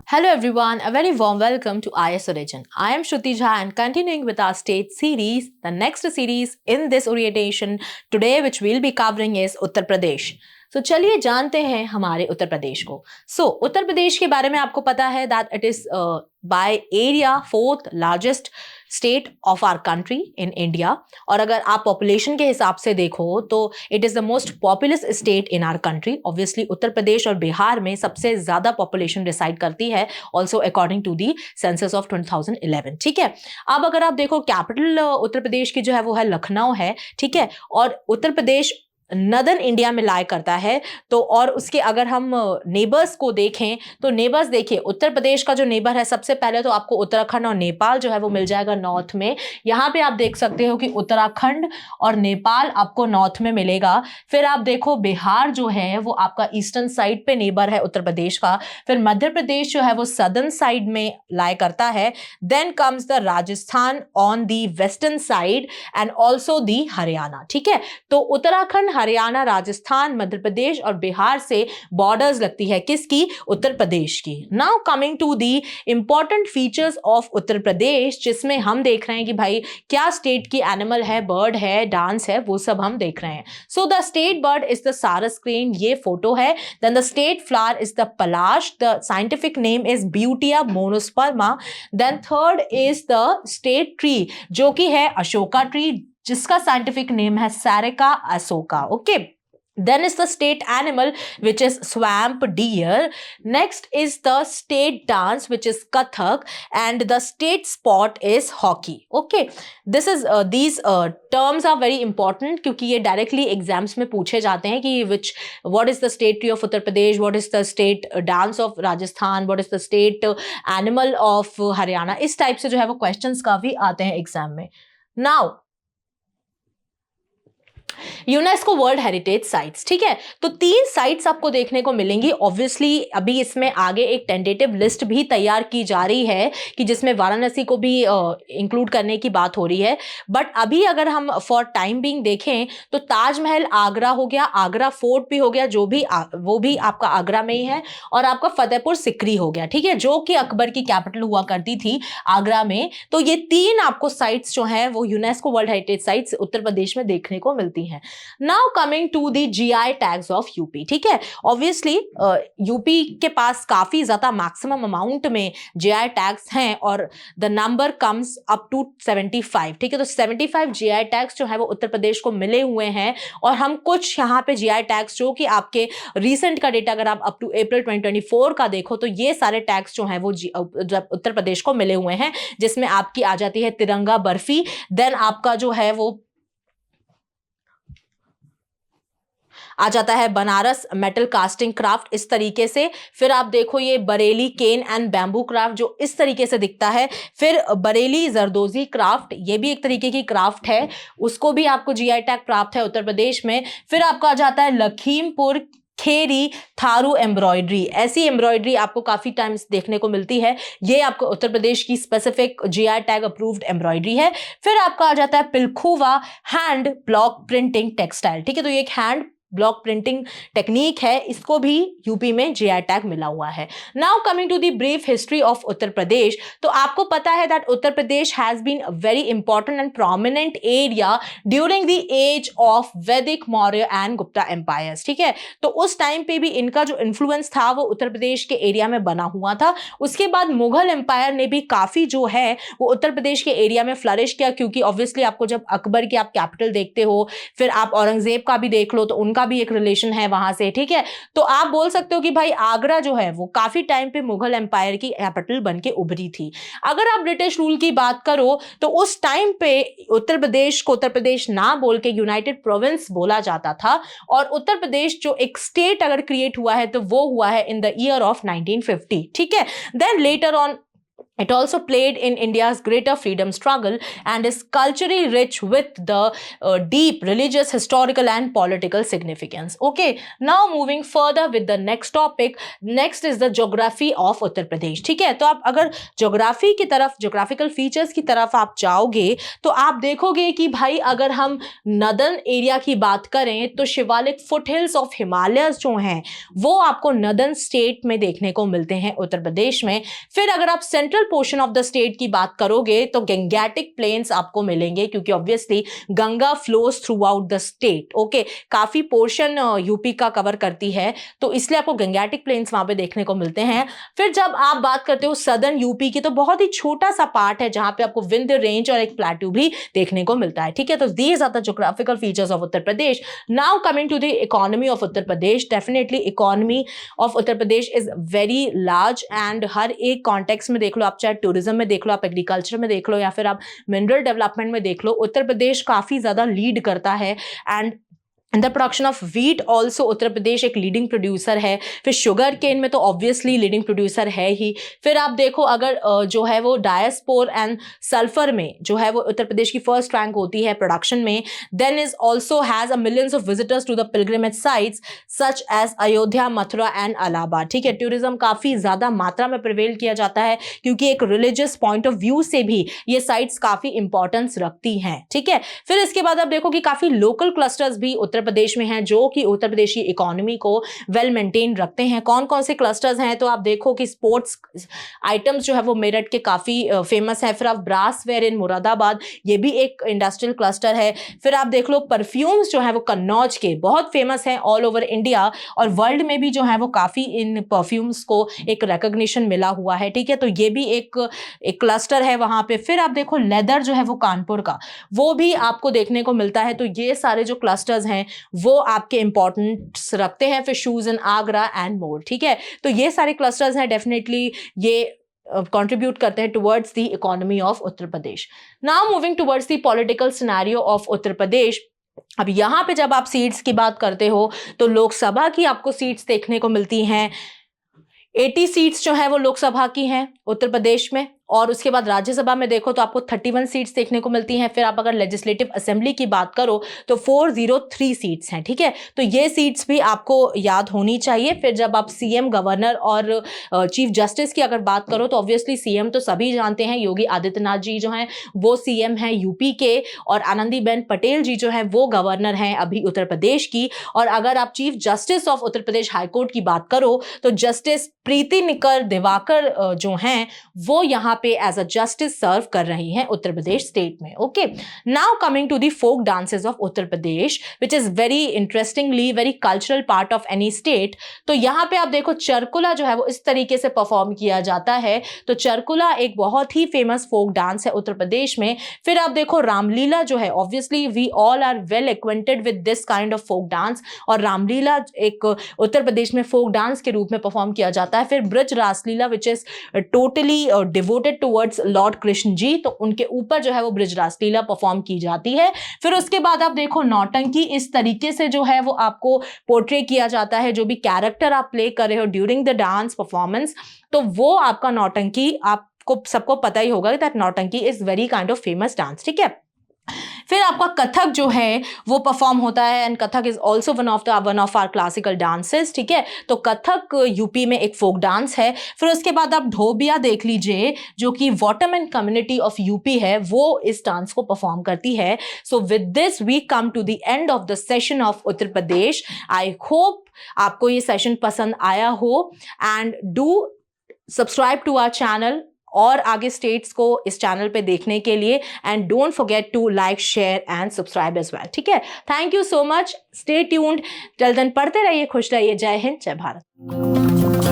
Hello everyone, a very warm welcome to IS Origin. I am Shruti Jha and continuing with our state series, the next series in this orientation today which we'll be covering is Uttar Pradesh. So चलिए जानते हैं हमारे उत्तर प्रदेश को. उत्तर प्रदेश के बारे में आपको पता है that it is by area fourth largest state of our country in India. और अगर आप population के हिसाब से देखो तो it is the most populous state in our country. Obviously Uttar Pradesh और बिहार में सबसे ज़्यादा population reside करती है also according to the census of 2011. ठीक है. अब अगर आप देखो कैपिटल उत्तर प्रदेश की जो है वो है लखनऊ है. ठीक है. और उत्तर प्रदेश नदर्न इंडिया में लाई करता है. तो और उसके अगर हम नेबर्स को देखें तो नेबर्स देखिए उत्तर प्रदेश का जो नेबर है सबसे पहले तो आपको उत्तराखंड और नेपाल जो है वो मिल जाएगा नॉर्थ में. यहाँ पे आप देख सकते हो कि उत्तराखंड और नेपाल आपको नॉर्थ में मिलेगा. फिर आप देखो बिहार जो है वो आपका ईस्टर्न साइड पे नेबर है उत्तर प्रदेश का. फिर मध्य प्रदेश जो है वो सदर्न साइड में लाई करता है. Then comes the Rajasthan on the western side and also the Haryana. ठीक है. तो उत्तराखंड, हरियाणा, राजस्थान, मध्य प्रदेश और बिहार से बॉर्डर्स लगती है किसकी? उत्तर प्रदेश की. Now coming to the important features of Uttar Pradesh जिसमें हम देख रहे हैं कि भाई क्या स्टेट की एनिमल है, बर्ड है, डांस है, वो सब हम देख रहे हैं. So the state bird is the sarus crane, ये फोटो है. Then the state flower is the palash, the scientific name is Butea monosperma. Then third is the state tree जो कि है अशोका ट्री जिसका साइंटिफिक नेम है Saraca asoca. Okay. Then is the state animal which is swamp deer. Next is the state dance which is Kathak and the state sport is hockey. Okay, this is these terms are very important क्योंकि ये directly exams में पूछे जाते हैं कि what is the state tree of Uttar Pradesh, what is the state dance of Rajasthan, what is the state animal of Haryana. इस type से जो है वो questions काफी आते हैं exam में. Now UNESCO world heritage sites. ठीक है. तो 3 साइट्स आपको देखने को मिलेंगी. ऑब्वियसली अभी इसमें आगे एक टेंटेटिव लिस्ट भी तैयार की जा रही है कि जिसमें वाराणसी को भी इंक्लूड करने की बात हो रही है. बट अभी अगर हम फॉर टाइम बीइंग देखें तो ताजमहल आगरा हो गया, आगरा फोर्ट भी हो गया जो भी वो भी आपका आगरा में ही है, और आपका फतेहपुर सिकरी हो गया. ठीक है. जो कि अकबर की कैपिटल हुआ करती थी आगरा में. तो ये 3 आपको साइट्स जो है वो UNESCO world heritage sites Uttar Pradesh में देखने को मिलती हैं. Now coming to the GI tags of UP. ठीक है. ऑब्वियसली यूपी के पास काफी ज्यादा मैक्सिमम अमाउंट में जीआई टैग्स हैं और the number comes up to 75. ठीक है. तो 75 जीआई टैग्स जो है वो उत्तर प्रदेश को मिले हुए हैं. और हम कुछ यहाँ पे जीआई टैग्स जो कि आपके रिसेंट का डेटा अगर आप अप टू अप्रैल 2024 का देखो तो ये सारे टैग्स जो हैं वो उत्तर प्रदेश को मिले हुए हैं जिसमें आपकी आ जाती है तिरंगा बर्फी. देन आपका जो है वो आ जाता है बनारस मेटल कास्टिंग क्राफ्ट इस तरीके से. फिर आप देखो ये Bareilly cane and bamboo craft जो इस तरीके से दिखता है. फिर बरेली जरदोजी क्राफ्ट, ये भी एक तरीके की क्राफ्ट है, उसको भी आपको जीआई टैग प्राप्त है उत्तर प्रदेश में. फिर आपका आ जाता है लखीमपुर खेरी थारू एम्ब्रॉयडरी. ऐसी एम्ब्रॉयडरी आपको काफी टाइम्स देखने को मिलती है. ये आपको उत्तर प्रदेश की specific GI tag approved embroidery है. फिर आपका आ जाता है Pilkhuwa hand block printing textile. ठीक है. तो ये एक हैंड ब्लॉक प्रिंटिंग टेक्निक है, इसको भी यूपी में जीआई टैग मिला हुआ है. Now coming to the brief history of Uttar Pradesh. तो आपको पता है that Uttar Pradesh has been a very important and prominent area during the age of Vedic, Maurya and Gupta empires. ठीक है. तो उस टाइम पे भी इनका जो इन्फ्लुएंस था वो उत्तर प्रदेश के एरिया में बना हुआ था. उसके बाद मुगल एम्पायर ने भी काफी जो है वो उत्तर प्रदेश के एरिया में फ्लरिश किया क्योंकि ऑब्वियसली आपको जब अकबर की आप कैपिटल देखते हो, फिर आप औरंगजेब का भी देख लो तो उनका भी एक रिलेशन है वहां से. ठीक है. तो आप बोल सकते हो कि भाई आगरा जो है वो काफी टाइम पे मुगल एम्पायर की कैपिटल बन के उभरी थी. अगर आप ब्रिटिश रूल की बात करो तो उस टाइम पे उत्तर प्रदेश को उत्तर प्रदेश ना बोल के यूनाइटेड प्रोविंस बोला जाता था. और उत्तर प्रदेश जो एक स्टेट अगर क्रिएट हुआ है तो वो हुआ है इन द ईयर ऑफ 1950. ठीक है. Then later on It also played in India's greater freedom struggle and is culturally rich with the deep religious, historical, and political significance. Okay, now moving further with the next topic. Next is the geography of Uttar Pradesh. ठीक है, तो आप अगर geography की तरफ, geographical features की तरफ आप जाओगे तो आप देखोगे कि भाई अगर हम नदर्न एरिया की बात करें तो शिवालिक फुटहिल्स ऑफ हिमालयस जो हैं वो आपको नदर्न स्टेट में देखने को मिलते हैं उत्तर प्रदेश में. फिर अगर आप central portion of the state की बात करोगे तो गंगेटिक प्लेन्स आपको मिलेंगे क्योंकि obviously Ganga flows through out the state. Okay, काफी पोर्शन यूपी का कवर करती है तो इसलिए आपको गंगेटिक प्लेन्स वहां पे देखने को मिलते हैं. फिर जब आप बात करते हो सदर्न यूपी की तो बहुत ही छोटा सा पार्ट है जहां पे आपको विंध्य रेंज और एक प्लेट्यू भी देखने को मिलता है. ठीक है, तो these are the geographical features of Uttar Pradesh. Now coming to the economy of Uttar Pradesh. Definitely economy of Uttar Pradesh is very large and हर एक कॉन्टेक्स्ट में देख लो, आप चाहे टूरिज्म में देख लो, आप एग्रीकल्चर में देख लो या फिर आप मिनरल डेवलपमेंट में देख लो, उत्तर प्रदेश काफी ज्यादा लीड करता है. And in the production of wheat also Uttar Pradesh एक लीडिंग प्रोड्यूसर है. फिर शुगर केन में तो ऑब्वियसली लीडिंग प्रोड्यूसर है ही. फिर आप देखो अगर जो है वो डायस्पोर एंड सल्फर में जो है वो उत्तर प्रदेश की फर्स्ट रैंक होती है प्रोडक्शन में. Then is also has a millions of visitors to the pilgrimage sites such as Ayodhya, Mathura and Allahabad. ठीक है, टूरिज्म काफी ज्यादा मात्रा में प्रिवेल किया जाता है क्योंकि एक रिलीजियस पॉइंट ऑफ व्यू से भी ये साइट्स काफी इंपॉर्टेंस रखती हैं. ठीक है, फिर इसके बाद आप देखो कि काफी लोकल क्लस्टर्स भी उत्तर प्रदेश में हैं जो कि उत्तर प्रदेश की इकोनॉमी को वेल मेंटेन रखते हैं. कौन कौन से क्लस्टर्स हैं तो आप देखो कि स्पोर्ट्स आइटम्स जो है वो मेरठ के काफी फेमस है. फिर आप ब्रास वेयर इन मुरादाबाद, ये भी एक इंडस्ट्रियल क्लस्टर है. फिर आप देख लो परफ्यूम्स जो है वो कन्नौज के बहुत फेमस हैं ऑल ओवर इंडिया और वर्ल्ड में भी जो है वो काफी इन परफ्यूम्स को एक रिकॉग्निशन मिला हुआ है. ठीक है, तो ये भी एक क्लस्टर है वहां पे. फिर आप देखो लेदर जो है वो कानपुर का, वो भी आपको देखने को मिलता है. तो ये सारे जो क्लस्टर्स हैं वो आपके इंपॉर्टेंस रखते हैं. फिर shoes in Agra and more. ठीक है, तो ये सारे क्लस्टर्स हैं, डेफिनेटली ये कंट्रीब्यूट करते हैं towards the economy of Uttar Pradesh. Now moving towards the political scenario of Uttar Pradesh. अब यहां पे जब आप सीट्स की बात करते हो तो लोकसभा की आपको सीट्स देखने को मिलती हैं. 80 सीट्स जो है वो लोकसभा की हैं उत्तर प्रदेश में और उसके बाद राज्यसभा में देखो तो आपको 31 सीट्स देखने को मिलती हैं. फिर आप अगर लेजिस्लेटिव असेंबली की बात करो तो 403 सीट्स हैं. ठीक है, तो ये सीट्स भी आपको याद होनी चाहिए. फिर जब आप सीएम, गवर्नर और चीफ जस्टिस की अगर बात करो तो ऑब्वियसली सीएम तो सभी जानते हैं, योगी आदित्यनाथ जी जो हैं वो सीएम हैं यूपी के और आनंदीबेन पटेल जी जो हैं वो गवर्नर हैं अभी उत्तर प्रदेश की. और अगर आप chief justice of Uttar Pradesh high court की बात करो तो जस्टिस प्रीति निकर दिवाकर जो हैं वो यहाँ पे एज अ जस्टिस सर्व कर रही हैं उत्तर प्रदेश स्टेट में. Okay, now coming to the folk dances of Uttar Pradesh which is very interestingly very cultural part of any state. तो यहाँ पे आप देखो चरकुला जो है वो इस तरीके से परफॉर्म किया जाता है. तो चरकुला एक बहुत ही फेमस फोक डांस है उत्तर प्रदेश में. फिर आप देखो रामलीला जो है, obviously we all are well acquainted with this kind of folk dance और रामलीला एक उत्तर प्रदेश में फोक डांस के रूप में परफॉर्म किया जाता है. फिर Braj Raslila which is totally devoted towards lord Krishna ji, तो उनके ऊपर जो है वो ब्रज रासलीला परफॉर्म की जाती है. फिर उसके बाद आप देखो नौटंकी, इस तरीके से जो है वो आपको पोर्ट्रे किया जाता है. जो भी कैरेक्टर आप प्ले कर रहे हो ड्यूरिंग द डांस परफॉर्मेंस तो वो आपका नौटंकी, आपको सबको पता ही होगा दैट नौटंकी is very kind of famous dance. ठीक है, फिर आपका कथक जो है वो परफॉर्म होता है and Kathak is also one of our classical dances. ठीक है, तो कथक यूपी में एक फोक डांस है. फिर उसके बाद आप ढोबिया देख लीजिए जो कि वाटरमैन कम्युनिटी ऑफ यूपी है, वो इस डांस को परफॉर्म करती है. So with this we come to the end of the session of Uttar Pradesh. I hope आपको ये सेशन पसंद आया हो and do subscribe to our channel और आगे स्टेट्स को इस चैनल पे देखने के लिए and don't forget to like, share and subscribe as well. ठीक है, thank you so much, stay tuned. Till then पढ़ते रहिए, खुश रहिए. जय हिंद, जय भारत.